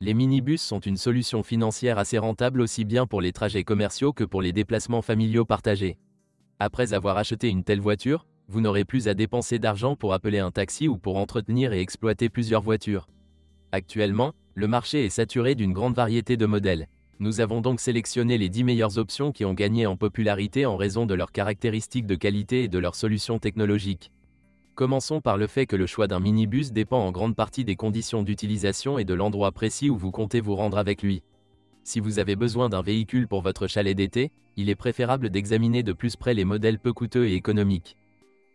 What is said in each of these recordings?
Les minibus sont une solution financière assez rentable aussi bien pour les trajets commerciaux que pour les déplacements familiaux partagés. Après avoir acheté une telle voiture, vous n'aurez plus à dépenser d'argent pour appeler un taxi ou pour entretenir et exploiter plusieurs voitures. Actuellement, le marché est saturé d'une grande variété de modèles. Nous avons donc sélectionné les 10 meilleures options qui ont gagné en popularité en raison de leurs caractéristiques de qualité et de leurs solutions technologiques. Commençons par le fait que le choix d'un minibus dépend en grande partie des conditions d'utilisation et de l'endroit précis où vous comptez vous rendre avec lui. Si vous avez besoin d'un véhicule pour votre chalet d'été, il est préférable d'examiner de plus près les modèles peu coûteux et économiques.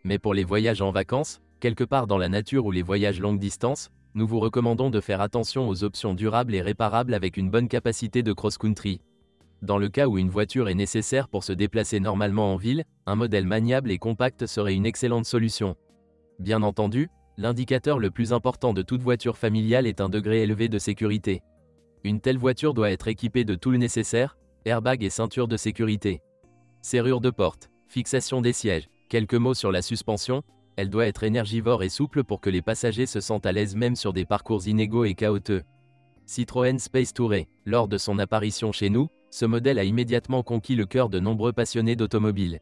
Mais pour les voyages en vacances, quelque part dans la nature ou les voyages longue distance, nous vous recommandons de faire attention aux options durables et réparables avec une bonne capacité de cross-country. Dans le cas où une voiture est nécessaire pour se déplacer normalement en ville, un modèle maniable et compact serait une excellente solution. Bien entendu, l'indicateur le plus important de toute voiture familiale est un degré élevé de sécurité. Une telle voiture doit être équipée de tout le nécessaire, airbag et ceinture de sécurité. Serrure de porte, fixation des sièges, quelques mots sur la suspension, elle doit être énergivore et souple pour que les passagers se sentent à l'aise même sur des parcours inégaux et chaotiques. Citroën Space Tourer, lors de son apparition chez nous, ce modèle a immédiatement conquis le cœur de nombreux passionnés d'automobile.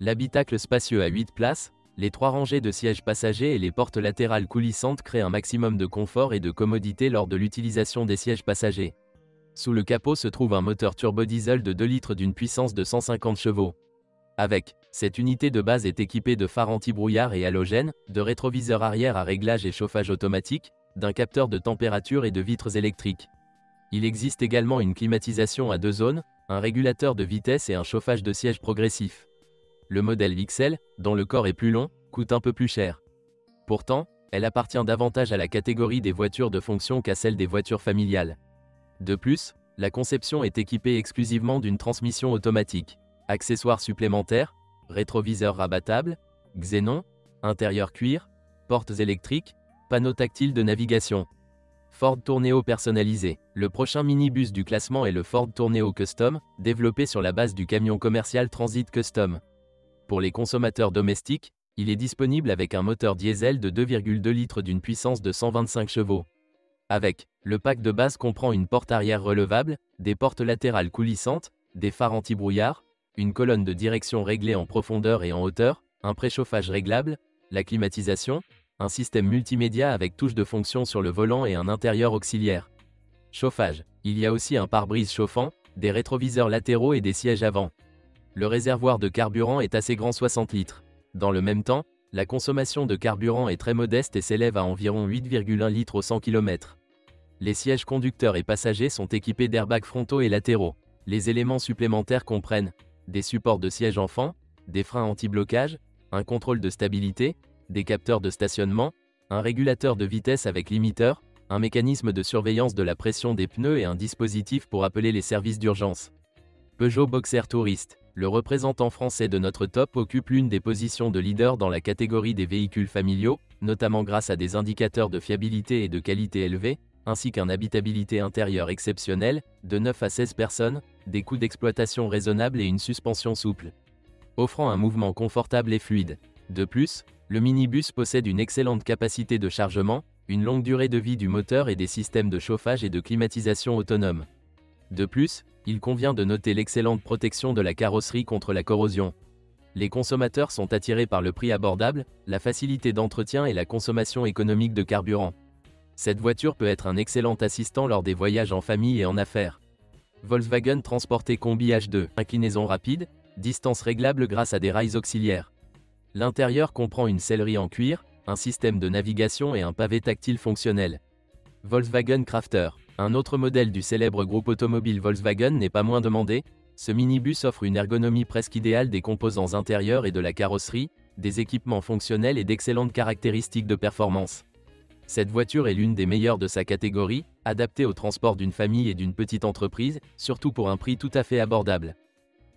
L'habitacle spacieux à 8 places, les 3 rangées de sièges passagers et les portes latérales coulissantes créent un maximum de confort et de commodité lors de l'utilisation des sièges passagers. Sous le capot se trouve un moteur turbodiesel de 2 litres d'une puissance de 150 chevaux. Avec, cette unité de base est équipée de phares anti-brouillard et halogènes, de rétroviseurs arrière à réglage et chauffage automatique, d'un capteur de température et de vitres électriques. Il existe également une climatisation à 2 zones, un régulateur de vitesse et un chauffage de siège progressif. Le modèle XL, dont le corps est plus long, coûte un peu plus cher. Pourtant, elle appartient davantage à la catégorie des voitures de fonction qu'à celle des voitures familiales. De plus, la conception est équipée exclusivement d'une transmission automatique. Accessoires supplémentaires, rétroviseur rabattable, xénon, intérieur cuir, portes électriques, panneau tactile de navigation. Ford Tourneo personnalisé. Le prochain minibus du classement est le Ford Tourneo Custom, développé sur la base du camion commercial Transit Custom. Pour les consommateurs domestiques, il est disponible avec un moteur diesel de 2,2 litres d'une puissance de 125 chevaux. Avec, le pack de base comprend une porte arrière relevable, des portes latérales coulissantes, des phares anti-brouillard, une colonne de direction réglée en profondeur et en hauteur, un préchauffage réglable, la climatisation, un système multimédia avec touche de fonction sur le volant et un intérieur auxiliaire. Chauffage. Il y a aussi un pare-brise chauffant, des rétroviseurs latéraux et des sièges avant. Le réservoir de carburant est assez grand, 60 litres. Dans le même temps, la consommation de carburant est très modeste et s'élève à environ 8,1 litres au 100 km. Les sièges conducteurs et passagers sont équipés d'airbags frontaux et latéraux. Les éléments supplémentaires comprennent des supports de siège enfant, des freins anti-blocage, un contrôle de stabilité, des capteurs de stationnement, un régulateur de vitesse avec limiteur, un mécanisme de surveillance de la pression des pneus et un dispositif pour appeler les services d'urgence. Peugeot Boxer Tourist. Le représentant français de notre top occupe l'une des positions de leader dans la catégorie des véhicules familiaux, notamment grâce à des indicateurs de fiabilité et de qualité élevés, ainsi qu'une habitabilité intérieure exceptionnelle, de 9 à 16 personnes, des coûts d'exploitation raisonnables et une suspension souple, offrant un mouvement confortable et fluide. De plus, le minibus possède une excellente capacité de chargement, une longue durée de vie du moteur et des systèmes de chauffage et de climatisation autonomes. De plus, il convient de noter l'excellente protection de la carrosserie contre la corrosion. Les consommateurs sont attirés par le prix abordable, la facilité d'entretien et la consommation économique de carburant. Cette voiture peut être un excellent assistant lors des voyages en famille et en affaires. Volkswagen Transporter Combi H2. Inclinaison rapide, distance réglable grâce à des rails auxiliaires. L'intérieur comprend une sellerie en cuir, un système de navigation et un pavé tactile fonctionnel. Volkswagen Crafter. Un autre modèle du célèbre groupe automobile Volkswagen n'est pas moins demandé. Ce minibus offre une ergonomie presque idéale des composants intérieurs et de la carrosserie, des équipements fonctionnels et d'excellentes caractéristiques de performance. Cette voiture est l'une des meilleures de sa catégorie, adaptée au transport d'une famille et d'une petite entreprise, surtout pour un prix tout à fait abordable.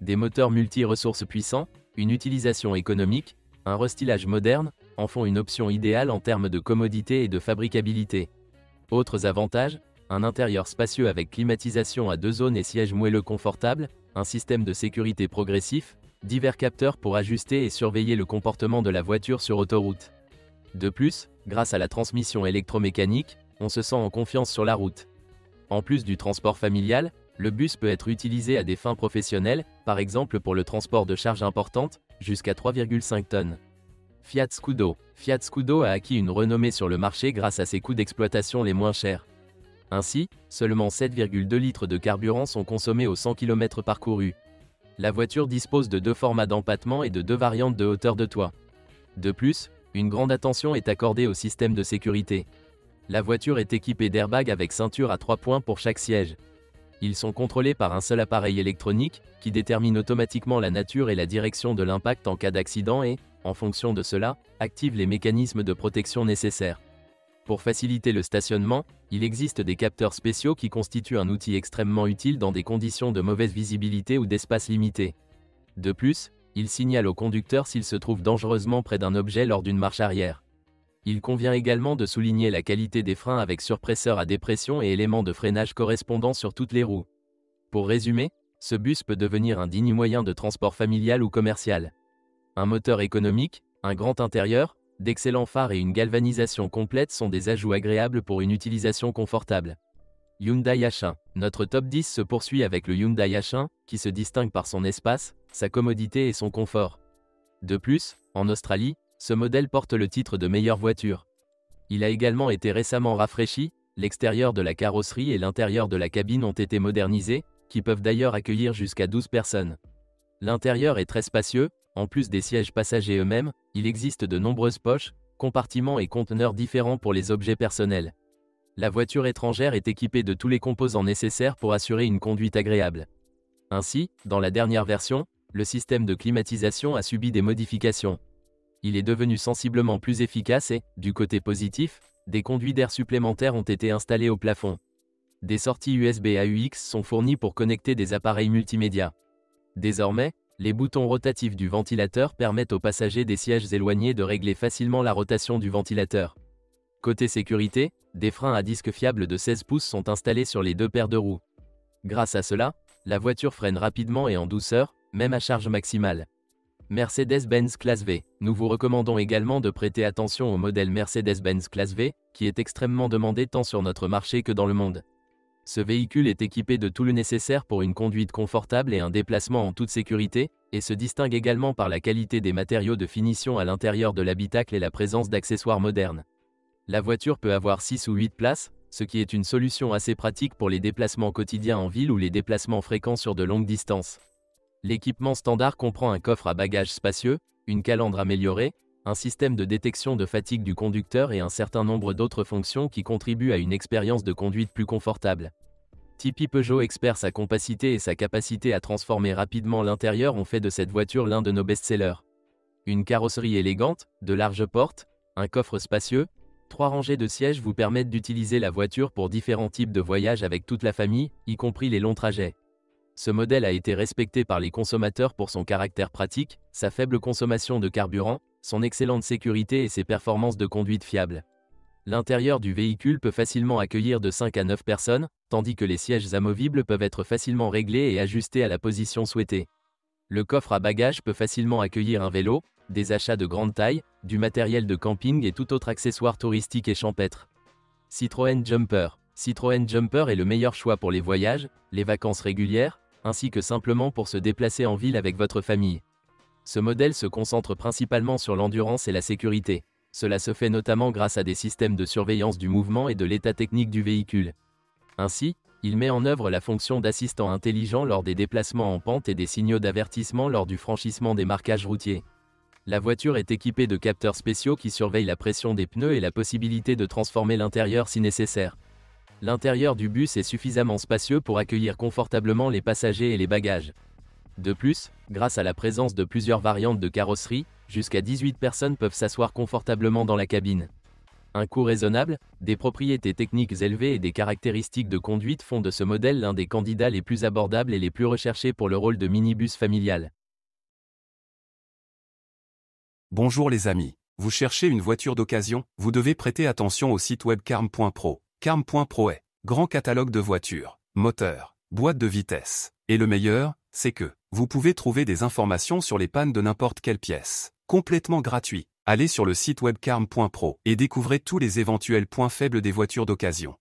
Des moteurs multi-ressources puissants, une utilisation économique, un restylage moderne, en font une option idéale en termes de commodité et de fabricabilité. Autres avantages, un intérieur spacieux avec climatisation à 2 zones et sièges moelleux confortables, un système de sécurité progressif, divers capteurs pour ajuster et surveiller le comportement de la voiture sur autoroute. De plus, grâce à la transmission électromécanique, on se sent en confiance sur la route. En plus du transport familial, le bus peut être utilisé à des fins professionnelles, par exemple pour le transport de charges importantes, jusqu'à 3,5 tonnes. Fiat Scudo. Fiat Scudo a acquis une renommée sur le marché grâce à ses coûts d'exploitation les moins chers. Ainsi, seulement 7,2 litres de carburant sont consommés aux 100 km parcourus. La voiture dispose de 2 formats d'empattement et de 2 variantes de hauteur de toit. De plus, une grande attention est accordée au système de sécurité. La voiture est équipée d'airbags avec ceinture à 3 points pour chaque siège. Ils sont contrôlés par un seul appareil électronique, qui détermine automatiquement la nature et la direction de l'impact en cas d'accident et, en fonction de cela, active les mécanismes de protection nécessaires. Pour faciliter le stationnement, il existe des capteurs spéciaux qui constituent un outil extrêmement utile dans des conditions de mauvaise visibilité ou d'espace limité. De plus, il signale au conducteur s'il se trouve dangereusement près d'un objet lors d'une marche arrière. Il convient également de souligner la qualité des freins avec surpresseur à dépression et éléments de freinage correspondants sur toutes les roues. Pour résumer, ce bus peut devenir un digne moyen de transport familial ou commercial. Un moteur économique, un grand intérieur, d'excellents phares et une galvanisation complète sont des ajouts agréables pour une utilisation confortable. Hyundai H1. Notre top 10 se poursuit avec le Hyundai H1, qui se distingue par son espace, sa commodité et son confort. De plus, en Australie, ce modèle porte le titre de meilleure voiture. Il a également été récemment rafraîchi, l'extérieur de la carrosserie et l'intérieur de la cabine ont été modernisés, qui peuvent d'ailleurs accueillir jusqu'à 12 personnes. L'intérieur est très spacieux, en plus des sièges passagers eux-mêmes, il existe de nombreuses poches, compartiments et conteneurs différents pour les objets personnels. La voiture étrangère est équipée de tous les composants nécessaires pour assurer une conduite agréable. Ainsi, dans la dernière version, le système de climatisation a subi des modifications. Il est devenu sensiblement plus efficace et, du côté positif, des conduits d'air supplémentaires ont été installés au plafond. Des sorties USB AUX sont fournies pour connecter des appareils multimédia. Désormais, les boutons rotatifs du ventilateur permettent aux passagers des sièges éloignés de régler facilement la rotation du ventilateur. Côté sécurité, des freins à disque fiables de 16 pouces sont installés sur les 2 paires de roues. Grâce à cela, la voiture freine rapidement et en douceur, même à charge maximale. Mercedes-Benz Classe V. Nous vous recommandons également de prêter attention au modèle Mercedes-Benz Classe V, qui est extrêmement demandé tant sur notre marché que dans le monde. Ce véhicule est équipé de tout le nécessaire pour une conduite confortable et un déplacement en toute sécurité, et se distingue également par la qualité des matériaux de finition à l'intérieur de l'habitacle et la présence d'accessoires modernes. La voiture peut avoir 6 ou 8 places, ce qui est une solution assez pratique pour les déplacements quotidiens en ville ou les déplacements fréquents sur de longues distances. L'équipement standard comprend un coffre à bagages spacieux, une calandre améliorée, un système de détection de fatigue du conducteur et un certain nombre d'autres fonctions qui contribuent à une expérience de conduite plus confortable. Tipeee Peugeot Expert. Sa compacité et sa capacité à transformer rapidement l'intérieur ont fait de cette voiture l'un de nos best-sellers. Une carrosserie élégante, de larges portes, un coffre spacieux, 3 rangées de sièges vous permettent d'utiliser la voiture pour différents types de voyages avec toute la famille, y compris les longs trajets. Ce modèle a été respecté par les consommateurs pour son caractère pratique, sa faible consommation de carburant, son excellente sécurité et ses performances de conduite fiables. L'intérieur du véhicule peut facilement accueillir de 5 à 9 personnes, tandis que les sièges amovibles peuvent être facilement réglés et ajustés à la position souhaitée. Le coffre à bagages peut facilement accueillir un vélo, des achats de grande taille, du matériel de camping et tout autre accessoire touristique et champêtre. Citroën Jumper. Citroën Jumper est le meilleur choix pour les voyages, les vacances régulières, ainsi que simplement pour se déplacer en ville avec votre famille. Ce modèle se concentre principalement sur l'endurance et la sécurité. Cela se fait notamment grâce à des systèmes de surveillance du mouvement et de l'état technique du véhicule. Ainsi, il met en œuvre la fonction d'assistant intelligent lors des déplacements en pente et des signaux d'avertissement lors du franchissement des marquages routiers. La voiture est équipée de capteurs spéciaux qui surveillent la pression des pneus et la possibilité de transformer l'intérieur si nécessaire. L'intérieur du bus est suffisamment spacieux pour accueillir confortablement les passagers et les bagages. De plus, grâce à la présence de plusieurs variantes de carrosserie, jusqu'à 18 personnes peuvent s'asseoir confortablement dans la cabine. Un coût raisonnable, des propriétés techniques élevées et des caractéristiques de conduite font de ce modèle l'un des candidats les plus abordables et les plus recherchés pour le rôle de minibus familial. Bonjour les amis, vous cherchez une voiture d'occasion? Vous devez prêter attention au site web carm.pro. Carm.pro est grand catalogue de voitures, moteurs, boîtes de vitesse. Et le meilleur, c'est que vous pouvez trouver des informations sur les pannes de n'importe quelle pièce, complètement gratuit. Allez sur le site web carm.pro et découvrez tous les éventuels points faibles des voitures d'occasion.